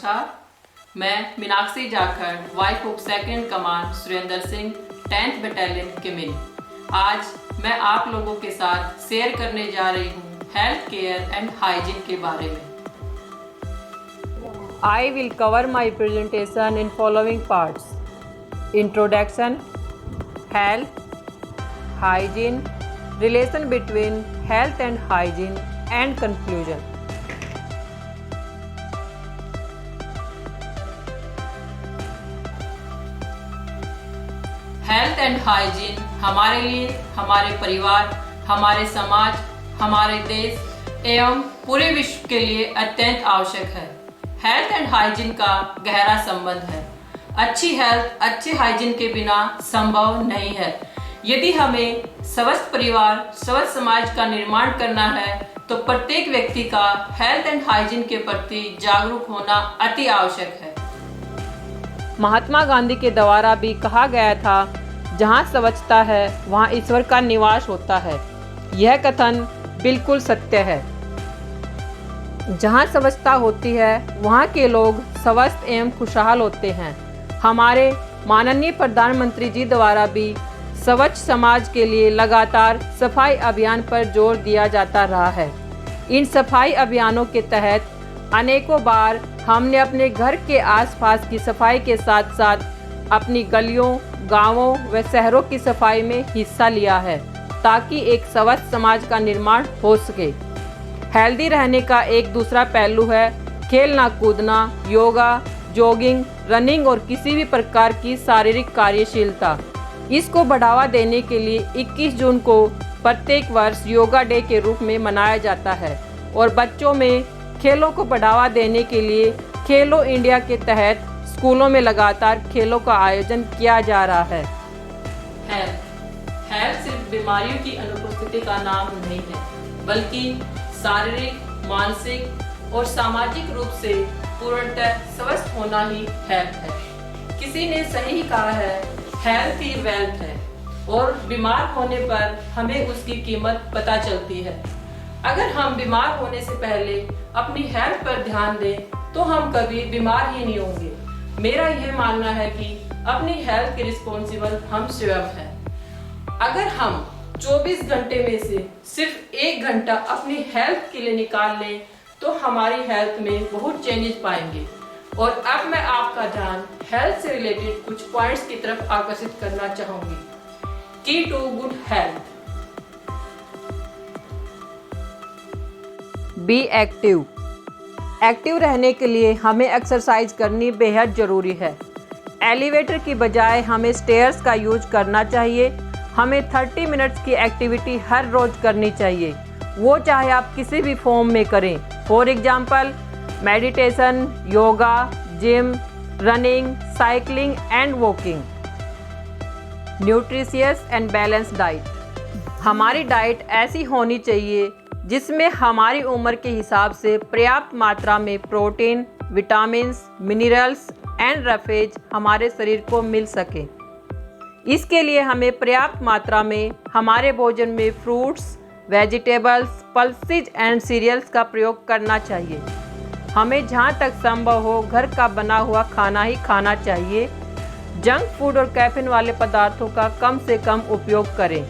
नमस्कार। मैं Meenakshi Jakhar, wife of second command Surendra Singh, 10th battalion किमिनी। आज मैं आप लोगों के साथ शेयर करने जा रही हूँ हेल्थ केयर एंड हाइजीन के बारे में। I will cover my presentation in following parts: introduction, health, hygiene, relation between health and hygiene, and conclusion. Health and hygiene हमारे लिए, हमारे परिवार, हमारे समाज, हमारे देश एवं पूरे विश्व के लिए अत्यंत आवश्यक है। हेल्थ एंड हाइजीन का गहरा संबंध है। अच्छी हेल्थ अच्छे हाइजीन के बिना संभव नहीं है। यदि हमें स्वस्थ परिवार, स्वस्थ समाज का निर्माण करना है तो प्रत्येक व्यक्ति का हेल्थ एंड हाइजीन के प्रति जागरूक होना अति आवश्यक है। महात्मा गांधी के द्वारा भी कहा गया था, जहाँ स्वच्छता है वहाँ ईश्वर का निवास होता है। यह कथन बिल्कुल सत्य है। जहाँ स्वच्छता होती है वहाँ के लोग स्वस्थ एवं खुशहाल होते हैं। हमारे माननीय प्रधानमंत्री जी द्वारा भी स्वच्छ समाज के लिए लगातार सफाई अभियान पर जोर दिया जाता रहा है। इन सफाई अभियानों के तहत अनेकों बार हमने अपने घर के आसपास की सफाई के साथ साथ अपनी गलियों, गांवों व शहरों की सफाई में हिस्सा लिया है, ताकि एक स्वस्थ समाज का निर्माण हो सके। हेल्दी रहने का एक दूसरा पहलू है खेलना कूदना, योगा, जॉगिंग, रनिंग और किसी भी प्रकार की शारीरिक कार्यशीलता। इसको बढ़ावा देने के लिए 21 जून को प्रत्येक वर्ष योगा डे के रूप में मनाया जाता है और बच्चों में खेलों को बढ़ावा देने के लिए खेलो इंडिया के तहत स्कूलों में लगातार खेलों का आयोजन किया जा रहा है। हेल्थ सिर्फ बीमारियों की अनुपस्थिति का नाम नहीं है, बल्कि शारीरिक, मानसिक और सामाजिक रूप से पूर्णतः स्वस्थ होना ही हेल्थ है। किसी ने सही कहा है, हेल्थ ही वेल्थ है और बीमार होने पर हमें उसकी कीमत पता चलती है। अगर हम बीमार होने से पहले अपनी हेल्थ पर ध्यान दें तो हम कभी बीमार ही नहीं होंगे। मेरा यह मानना है कि अपनी हेल्थ के रिस्पॉन्सिबल हम स्वयं हैं। अगर हम 24 घंटे में से सिर्फ 1 घंटा अपनी हेल्थ के लिए निकाल लें तो हमारी हेल्थ में बहुत चेंजेस पाएंगे। और अब मैं आपका ध्यान हेल्थ से रिलेटेड कुछ पॉइंट्स की तरफ आकर्षित करना चाहूंगी। Key to good health: be active. Active रहने के लिए हमें एक्सरसाइज करनी बेहद ज़रूरी है। एलिवेटर की बजाय हमें स्टेयर्स का यूज करना चाहिए। हमें 30 मिनट्स की एक्टिविटी हर रोज़ करनी चाहिए, वो चाहे आप किसी भी फॉर्म में करें। For example meditation, yoga, gym, running, cycling and walking. Nutritious and balance diet: हमारी डाइट ऐसी होनी चाहिए जिसमें हमारी उम्र के हिसाब से पर्याप्त मात्रा में protein, vitamins, minerals and roughage हमारे शरीर को मिल सके। इसके लिए हमें पर्याप्त मात्रा में हमारे भोजन में fruits, vegetables, pulses and cereals का प्रयोग करना चाहिए। हमें जहाँ तक संभव हो घर का बना हुआ खाना ही खाना चाहिए। जंक फूड और कैफीन वाले पदार्थों का कम से कम उपयोग करें।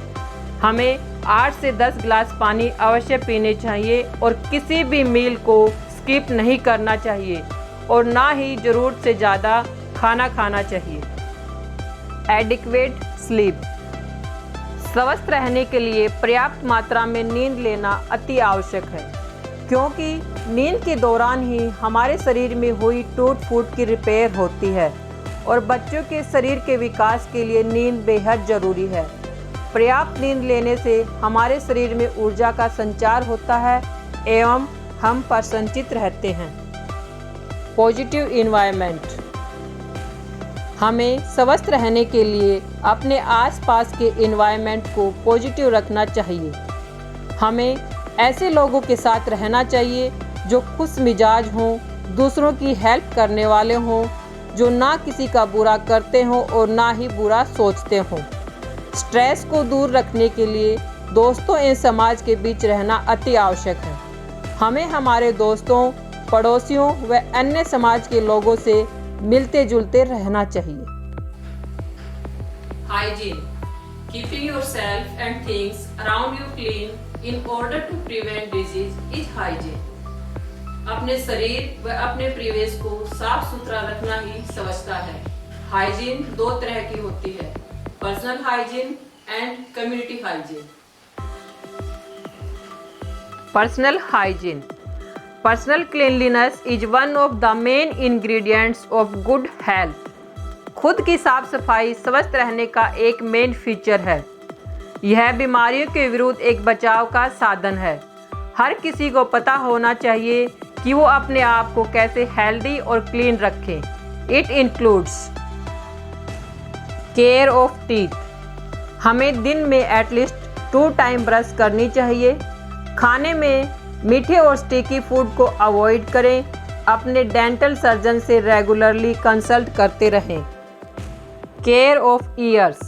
हमें 8 से 10 गिलास पानी अवश्य पीने चाहिए और किसी भी मील को स्किप नहीं करना चाहिए और ना ही ज़रूरत से ज़्यादा खाना खाना चाहिए। एडिक्वेट स्लीप: स्वस्थ रहने के लिए पर्याप्त मात्रा में नींद लेना अति आवश्यक है, क्योंकि नींद के दौरान ही हमारे शरीर में हुई टूट फूट की रिपेयर होती है और बच्चों के शरीर के विकास के लिए नींद बेहद ज़रूरी है। पर्याप्त नींद लेने से हमारे शरीर में ऊर्जा का संचार होता है एवं हम प्रसन्नचित्त रहते हैं। पॉजिटिव इन्वायरमेंट: हमें स्वस्थ रहने के लिए अपने आसपास के इन्वायरमेंट को पॉजिटिव रखना चाहिए। हमें ऐसे लोगों के साथ रहना चाहिए जो खुश मिजाज हों, दूसरों की हेल्प करने वाले हों, जो ना किसी का बुरा करते हों और ना ही बुरा सोचते हों। स्ट्रेस को दूर रखने के लिए दोस्तों एवं समाज के बीच रहना अति आवश्यक है। हमें हमारे दोस्तों, पड़ोसियों व अन्य समाज के लोगों से मिलते जुलते रहना चाहिए। Hygiene, keeping yourself and things around you clean in order to prevent disease is hygiene. अपने शरीर व अपने परिवेश को साफ सुथरा रखना ही स्वच्छता है। हाइजीन दो तरह की होती है, personal hygiene and community hygiene. Personal hygiene, personal cleanliness is one of the main ingredients of good health. खुद की साफ सफाई स्वस्थ रहने का एक मेन फीचर है। यह बीमारियों के विरुद्ध एक बचाव का साधन है। हर किसी को पता होना चाहिए कि वो अपने आप को कैसे हेल्दी और क्लीन रखें। It includes care of teeth. हमें दिन में एटलीस्ट 2 टाइम ब्रश करनी चाहिए। खाने में मीठे और स्टिकी फूड को अवॉइड करें। अपने डेंटल सर्जन से रेगुलरली कंसल्ट करते रहें। केयर ऑफ ईयर्स,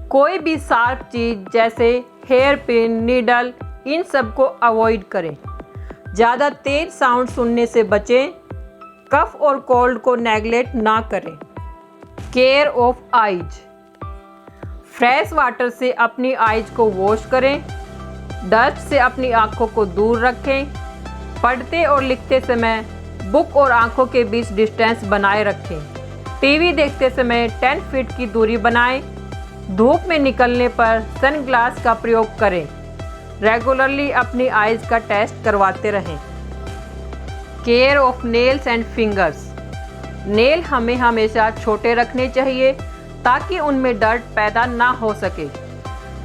कोई भी शार्प चीज़ जैसे हेयर पिन, नीडल, इन सब को अवॉइड करें। ज़्यादा तेज साउंड सुनने से बचें। कफ और कोल्ड को नेगलेक्ट ना करें। Care of eyes, fresh water से अपनी आइज को वॉश करें। डस्ट से अपनी आंखों को दूर रखें। पढ़ते और लिखते समय बुक और आंखों के बीच डिस्टेंस बनाए रखें। टीवी देखते समय 10 फीट की दूरी बनाएं। धूप में निकलने पर सनग्लास का प्रयोग करें। रेगुलरली अपनी आइज का टेस्ट करवाते रहें। Care of nails and fingers, nail हमें हमेशा छोटे रखने चाहिए ताकि उनमें डर्ट पैदा ना हो सके।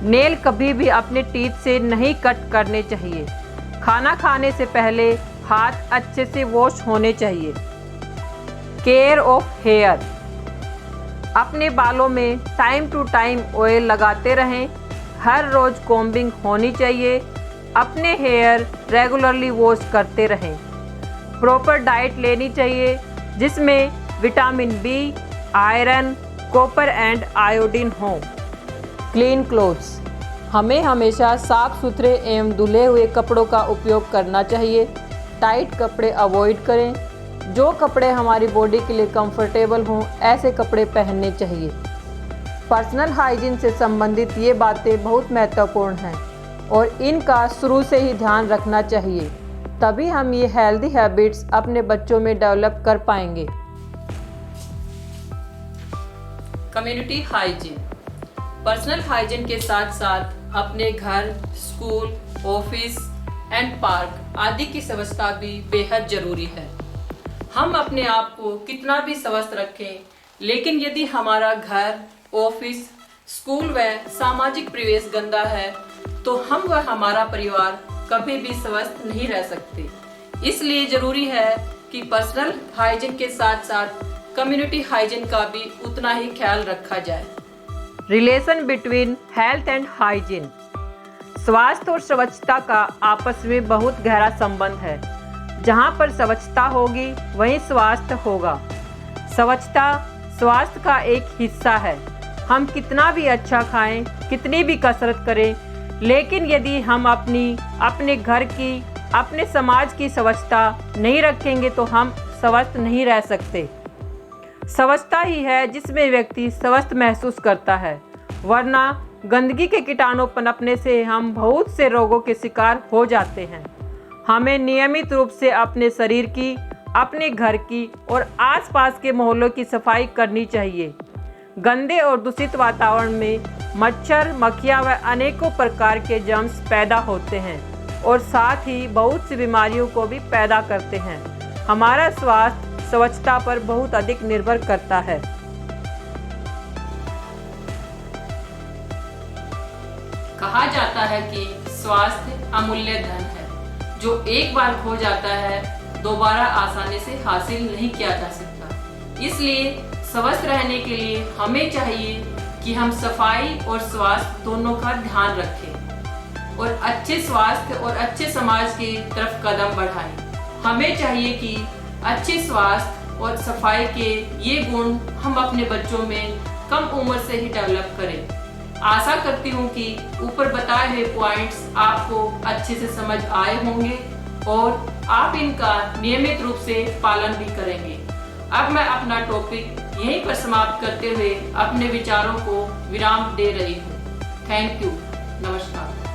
नेल कभी भी अपने टीथ से नहीं कट करने चाहिए। खाना खाने से पहले हाथ अच्छे से वॉश होने चाहिए। केयर ऑफ हेयर, अपने बालों में टाइम टू टाइम ऑयल लगाते रहें। हर रोज़ कॉम्बिंग होनी चाहिए। अपने हेयर रेगुलरली वॉश करते रहें। प्रॉपर डाइट लेनी चाहिए जिसमें vitamin B, iron, copper and iodine हो। क्लीन क्लोथ्स, हमें हमेशा साफ सुथरे एवं धुले हुए कपड़ों का उपयोग करना चाहिए। टाइट कपड़े अवॉइड करें। जो कपड़े हमारी बॉडी के लिए कंफर्टेबल हों ऐसे कपड़े पहनने चाहिए। पर्सनल हाइजीन से संबंधित ये बातें बहुत महत्वपूर्ण हैं और इनका शुरू से ही ध्यान रखना चाहिए, तभी हम ये हेल्दी हैबिट्स अपने बच्चों में डेवलप कर पाएंगे। कम्युनिटी हाइजीन, पर्सनल हाइजीन के साथ साथ अपने घर, स्कूल, ऑफिस एंड पार्क आदि की स्वच्छता भी बेहद जरूरी है। हम अपने आप को कितना भी स्वस्थ रखें, लेकिन यदि हमारा घर, ऑफिस, स्कूल व सामाजिक परिवेश गंदा है तो हम व हमारा परिवार कभी भी स्वस्थ नहीं रह सकते। इसलिए जरूरी है कि पर्सनल हाइजीन के साथ साथ कम्युनिटी हाइजीन का भी उतना ही ख्याल रखा जाए। Relation between health and hygiene, स्वास्थ्य और स्वच्छता का आपस में बहुत गहरा संबंध है। जहाँ पर स्वच्छता होगी वहीं स्वास्थ्य होगा। स्वच्छता स्वास्थ्य का एक हिस्सा है। हम कितना भी अच्छा खाएं, कितनी भी कसरत करें, लेकिन यदि हम अपने घर की, अपने समाज की स्वच्छता नहीं रखेंगे तो हम स्वस्थ नहीं रह सकते। स्वच्छता ही है जिसमें व्यक्ति स्वस्थ महसूस करता है, वरना गंदगी के कीटाणु पनपने से हम बहुत से रोगों के शिकार हो जाते हैं। हमें नियमित रूप से अपने शरीर की, अपने घर की और आसपास के मोहल्लों की सफाई करनी चाहिए। गंदे और दूषित वातावरण में मच्छर, मक्खियाँ व अनेकों प्रकार के जर्म्स पैदा होते हैं और साथ ही बहुत सी बीमारियों को भी पैदा करते हैं। हमारा स्वास्थ्य स्वच्छता पर बहुत अधिक निर्भर करता है। कहा जाता है कि स्वास्थ्य अमूल्य धन है, जो एक बार खो जाता है दोबारा आसानी से हासिल नहीं किया जा सकता। इसलिए स्वस्थ रहने के लिए हमें चाहिए कि हम सफाई और स्वास्थ्य दोनों का ध्यान रखें और अच्छे स्वास्थ्य और अच्छे समाज की तरफ कदम बढ़ाएं। हमें चाहिए कि अच्छे स्वास्थ्य और सफाई के ये गुण हम अपने बच्चों में कम उम्र से ही डेवलप करें। आशा करती हूँ कि ऊपर बताए हुए पॉइंट्स आपको अच्छे से समझ आए होंगे और आप इनका नियमित रूप से पालन भी करेंगे। अब मैं अपना टॉपिक यहीं पर समाप्त करते हुए अपने विचारों को विराम दे रही हूँ। Thank you. नमस्कार।